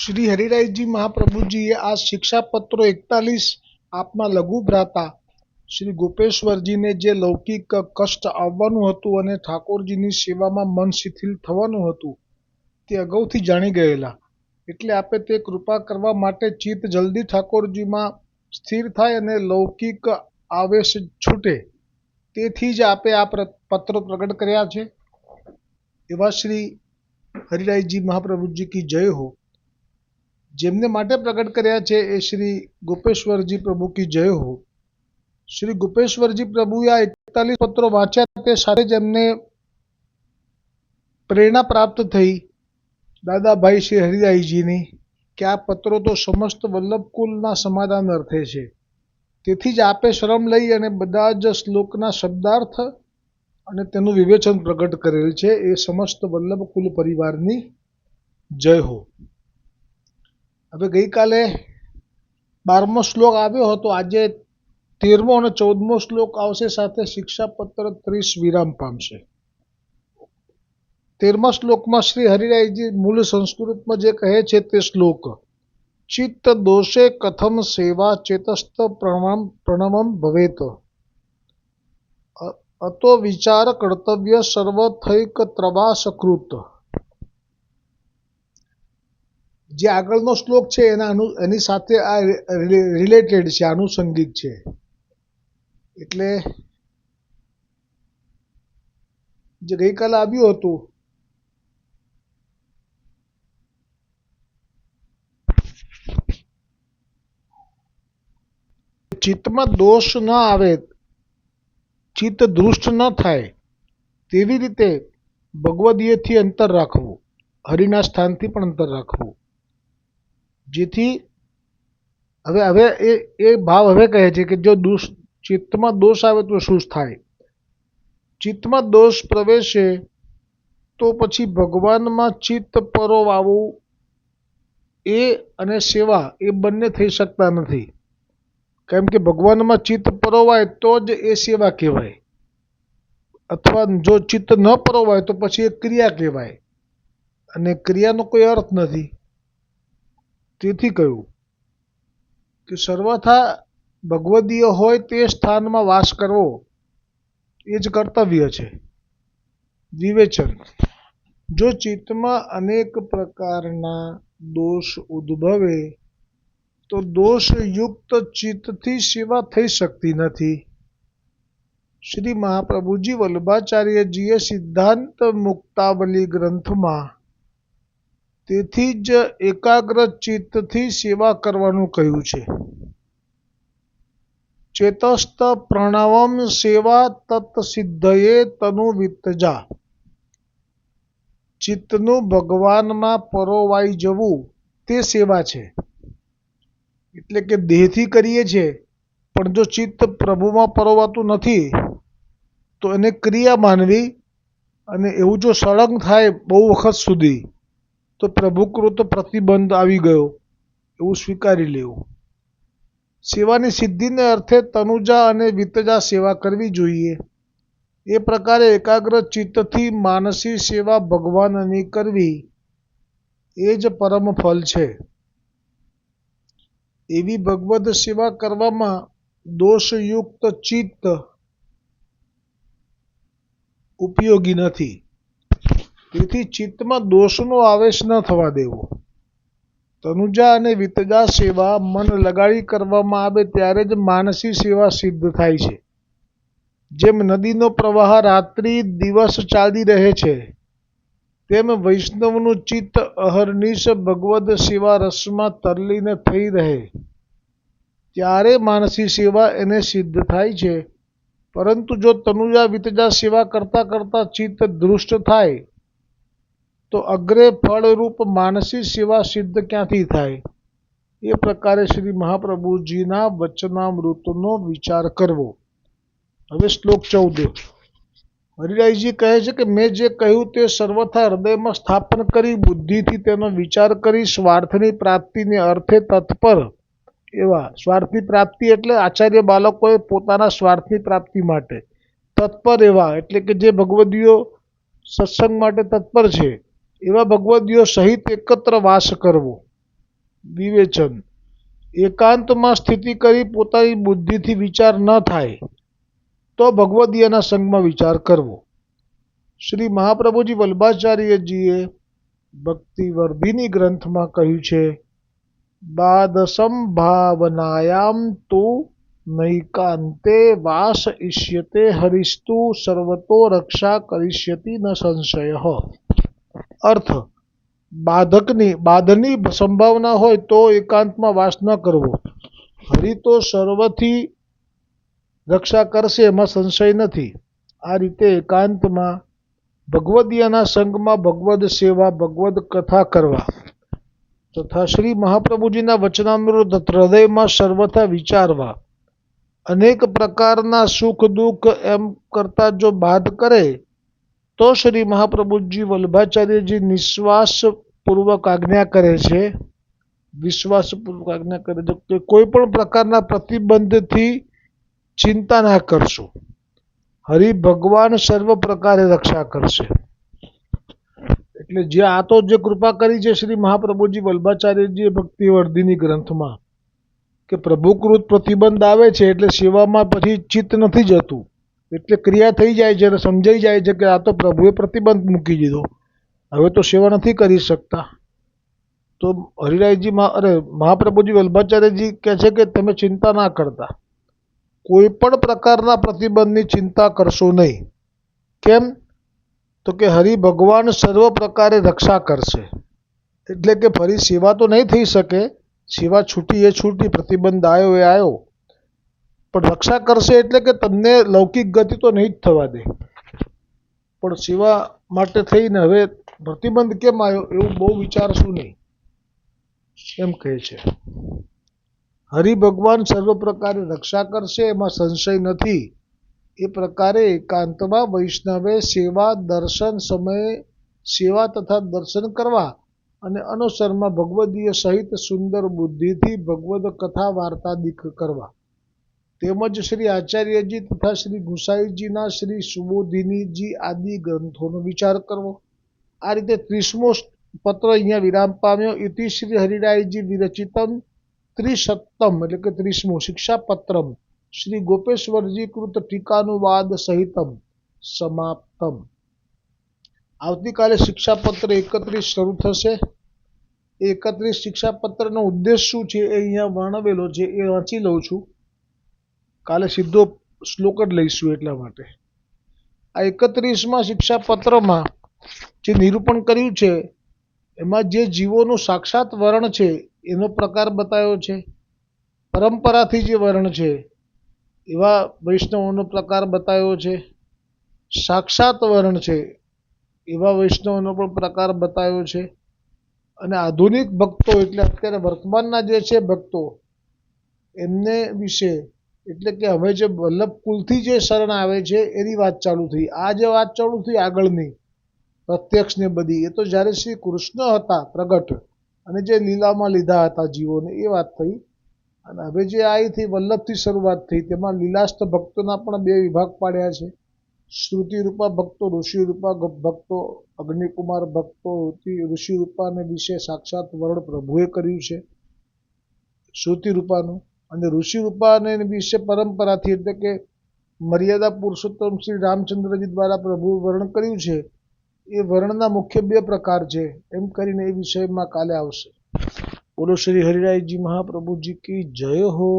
श्री हरिरायजी महाप्रभुजीए आ शिक्षापत्रो 41 आपना लघु भ्राता श्री गोपेश्वरजीने जे लौकिक कष्ट आववानुं हतुं अने ठाकोरजीनी सेवामां मन शिथिल थवानुं हतुं ते अगाउथी जाणी गयेला, एटले आपे ते कृपा करवा माटे चित्त जल्दी ठाकोरजीमां स्थिर थाय अने लौकिक आवेश छूटे तेथी ज आपे आ पત્રો प्रगट कर्या छे। एवा श्री हरिरायजी महाप्रभुजी की जय हो। जेमने माटे प्रगट कर्या छे ए श्री गोपेश्वरजी प्रभु की जय हो। श्री गोपेश्वरजी प्रभुए आ 41 पत्रों वांच्या ते साथे ज एमने प्रेरणा प्राप्त थई दादा भाई श्री हरिरायजीनी कि आ पत्रों तो समस्त वल्लभकुलना समाधान अर्थे छे, तेथी ज आपे श्रम लई अने बधा ज श्लोकना शब्दार्थ अने तेनुं विवेचन प्रगट करेल छे। ए समस्त वल्लभकुल परिवारनी जय हो। हवे गई काले 12मो श्लोक आव्यो हतो, आजे 13मो अने 14मो श्लोक आवशे, साथे शिक्षापत्र 30 विराम पामशे। 13मा श्लोकमां श्री हरिरायजी मूल संस्कृतमां जे कहे छे ते श्लोक चित्त दोषे कथम सेवा चेतस्त प्रणवम भवेत अतो विचार कर्तव्य सर्वथैक त्रवासकृत। जे आगळनो श्लोक छे एनी साथे आ रिलेटेड छे, आनुषंगिक छे। एटले जे गई काले आव्युं हतुं चित्तमां दोष न आवे, चित्त दृष्ट न थाय तेवी रीते भगवदीयथी अंतर राखवुं, हरिना स्थानथी पण अंतर राखवुं, जेथी हवे ए भाव हवे कहे छे कि जो चित्तमां दोष आवे तो शुं थाय। चित्तमां दोष प्रवेशे तो पछी भगवानमां चित्त परोवावुं ए अने सेवा ए बंने थई शकता नथी, केम के भगवानमां चित्त परोवाय तो ज ए सेवा कहेवाय, अथवा जो चित्त न परोवाय तो पछी ए क्रिया कहेवाय अने क्रियानो कोई अर्थ नथी। तेथी कह्युं कि सर्वथा भगवदीय होय ते स्थानमां वास करवो ए ज कर्तव्य छे। विवेचन जो चित्तमां अनेक प्रकारना दोष उद्भवे तो दोष युक्त चित्तथी सेवा थई शकती नथी। श्री महाप्रभुजी वल्लभाचार्यजीए सिद्धांत मुक्तावली ग्रंथमां तेथी ज एकाग्र चित्तथी सेवा करवानुं कह्युं छे। चेतस्त प्रणवम सेवा तत्सिद्धये तनु वितजा। चित्तनुं भगवानमां परोवाई जवुं ते सेवा छे। एटले के देहथी करीए छे पण जो चित्त प्रभुमां परोवातुं नथी तो एने क्रिया मानवी अने एवुं जो सळंग थाय बहु वखत सुधी तो प्रभुकृत प्रतिबंध आवी गयो एवुं स्वीकारी लेवुं। सेवानी सिद्धिने अर्थे तनुजा अने वितजा सेवा करवी जोईए। ए प्रकारे एकाग्र चित्तथी मानसी सेवा भगवाननी करवी ए ज परम फल छे। एवी भगवद सेवा करवामां दोषयुक्त चित्त उपयोगी नथी, तेथी चित्तमां दोषनो आवेश न थवा देवो। तनुजा अने वितजा सेवा मन लगाड़ी करवामां आवे त्यारे ज मानसी सेवा सिद्ध थाय छे। जेम नदीनो प्रवाह रात्रि दिवस चाली रहे छे तेम वैष्णवनुं चित्त अहर्निश भगवद सेवा रसमां तरलीने थई रहे त्यारे मानसी सेवा एने सिद्ध थाय छे। परंतु जो तनुजा वितजा सेवा करता करता चित्त दृष्ट थाय तो अग्रे फलरूप मानसी सेवा सिद्ध क्यांथी थाय। ए प्रकारे श्री महाप्रभुजीना वचनामृतनो विचार करवो। हवे श्लोक 14 हरिरायजी कहे छे कि मैं जे कह्युं ते सर्वथा हृदयमां स्थापन करी बुद्धिथी तेनो विचार करी स्वार्थनी प्राप्तिने अर्थे तत्पर एवा। स्वार्थनी प्राप्ति एटले आचार्य बालकोए पोताना स्वार्थनी प्राप्ति माटे तत्पर एवा, एटले के जे भगवदीयो सत्संग माटे तत्पर छे एवा भगवदीयो सहित एकत्र वास करवो। વિવેચન. એકાંતમાં સ્થિતિ કરી પોતાની બુદ્ધિથી વિચાર ન થાય તો ભગવદીયના સંગમાં વિચાર કરવો. શ્રી મહાપ્રભુજી વલ્ભાચાર્યજીએ ભક્તિવર્ધિની ગ્રંથમાં કહ્યું છે, બાદ સંભાવનાયામ તુ નૈકાંતે વાસ ઇષ્યતે હરિસ્તુ સર્વતો રક્ષા કરિષ્યતિ ન સંશય. અર્થ: બાધની સંભાવના હોય તો એકાંતમાં વાસ ન કરવો. હરિ તો સર્વથી રક્ષા કરશે, એમાં સંશય નથી. આ રીતે એકાંતમાં ભગવદીયના સંગમાં ભગવદ સેવા, ભગવદ કથા કરવા તથા શ્રી મહાપ્રભુજીના વચનામૃત હૃદયમાં સર્વથા વિચારવા, અનેક પ્રકારના સુખ દુઃખ એમ કરતા જો બાદ કરે તો શ્રી મહાપ્રભુજી વલ્ભાચાર્યજી વિશ્વાસપૂર્વક આજ્ઞા કરે છે કે કોઈ પણ પ્રકારના પ્રતિબંધથી ચિંતા ના કરશો. હરિ ભગવાન સર્વ પ્રકારે રક્ષા કરશે. એટલે જે કૃપા કરી છે શ્રી મહાપ્રભુજી વલ્ભાચાર્યજીએ ભક્તિવર્ધિની ગ્રંથમાં, કે પ્રભુકૃત પ્રતિબંધ આવે છે એટલે સેવામાં પછી ચિત્ત નથી જતું, એટલે ક્રિયા થઈ જાય છે અને સમજાઈ જાય છે કે આ તો પ્રભુએ પ્રતિબંધ મૂકી દીધો, હવે તો સેવા નથી કરી શકતા. તો મહાપ્રભુજી વલ્ભાચાર્યજી કહે છે કે તમે ચિંતા ના કરતા, કોઈ પણ પ્રકારના પ્રતિબંધની ચિંતા કરશો નહીં. કેમ? તો કે હરિ ભગવાન સર્વ પ્રકારે રક્ષા કરશે. એટલે કે ફરી સેવા તો નહીં થઈ શકે, સેવા છૂટી એ છૂટી, પ્રતિબંધ આવ્યો એ આવ્યો, પણ રક્ષા કરશે એટલે કે તમને લૌકિક ગતિ તો નહીં જ થવા દે. પણ સેવા માટે થઈને હવે પ્રતિબંધ કેમ આવ્યો એવું બહુ વિચારશું નહીં, એમ કહે છે. હરિ ભગવાન સર્વ પ્રકારે રક્ષા કરશે, એમાં સંશય નથી. એ પ્રકારે એકાંતમાં વૈષ્ણવે સેવા તથા દર્શન કરવા અને અનુસરમાં ભગવદીય સહિત સુંદર બુદ્ધિથી ભગવદ કથા વાર્તાદિક કરવા. તેમજ શ્રી આચાર્યજી તથા શ્રી ગુસાઈજીના શ્રી સુબોધિનીજી આદિ ગ્રંથોનો વિચાર કરવો. આ રીતે 30મો પત્ર અહીંયા વિરામ પામ્યો. ઇતિ શ્રી હરિરાયજી વિરચિતમ ત્રિશતમ એટલે કે 30મું શિક્ષાપત્રમ શ્રી ગોપેશ્વરજી કૃત ટીકાનુવાદ સહિતમ સમાપ્તમ. આવતીકાલે શિક્ષાપત્ર 31 શરૂ થશે. 31 શિક્ષાપત્રનો ઉદ્દેશ શું છે એ અહીંયા વર્ણવેલો છે, એ વાંચી લઉં છું. કાલે સીધો શ્લોક જ લઈશું એટલા માટે. આ 31મા શિક્ષાપત્રમાં જે નિરૂપણ કર્યું છે એમાં જે જીવોનું સાક્ષાત વર્ણ છે એનો પ્રકાર બતાવ્યો છે. પરંપરાથી જે વર્ણ છે એવા વૈષ્ણવોનો પ્રકાર બતાવ્યો છે. સાક્ષાત વર્ણ છે એવા વૈષ્ણવોનો પણ પ્રકાર બતાવ્યો છે. અને આધુનિક ભક્તો એટલે અત્યારે વર્તમાનના જે છે ભક્તો એમને વિશે, એટલે કે હવે જે વલ્લભ કુલથી જે શરણ આવે છે એની વાત ચાલુ થઈ. આ જે વાત ચાલુ થઈ આગળની પ્રત્યક્ષ ને બધી, એ તો જ્યારે શ્રી કૃષ્ણ હતા પ્રગટ અને જે લીલામાં લીધા હતા જીવોને એ વાત થઈ. અને હવે જે અહીંથી વલ્લભથી શરૂઆત થઈ તેમાં લીલાસ્થ ભક્તોના પણ 2 વિભાગ પાડ્યા છે. શ્રુતિરૂપા ભક્તો, ઋષિરૂપા ભક્તો, અગ્નિકુમાર ભક્તો. ઋષિરૂપાને વિશે સાક્ષાત વર્ણન પ્રભુએ કર્યું છે શ્રુતિરૂપાનું, અને ઋષિરૂપાને વિશે પરંપરાથી એટલે કે મર્યાદા પુરુષોત્તમ શ્રી રામચંદ્રજી દ્વારા પ્રભુ વર્ણન કર્યું છે. એ વર્ણના મુખ્ય 2 પ્રકાર છે એમ કરીને એ વિષયમાં કાલે આવશે. બોલો શ્રી હરિરાયજી મહાપ્રભુજી કી જય હો.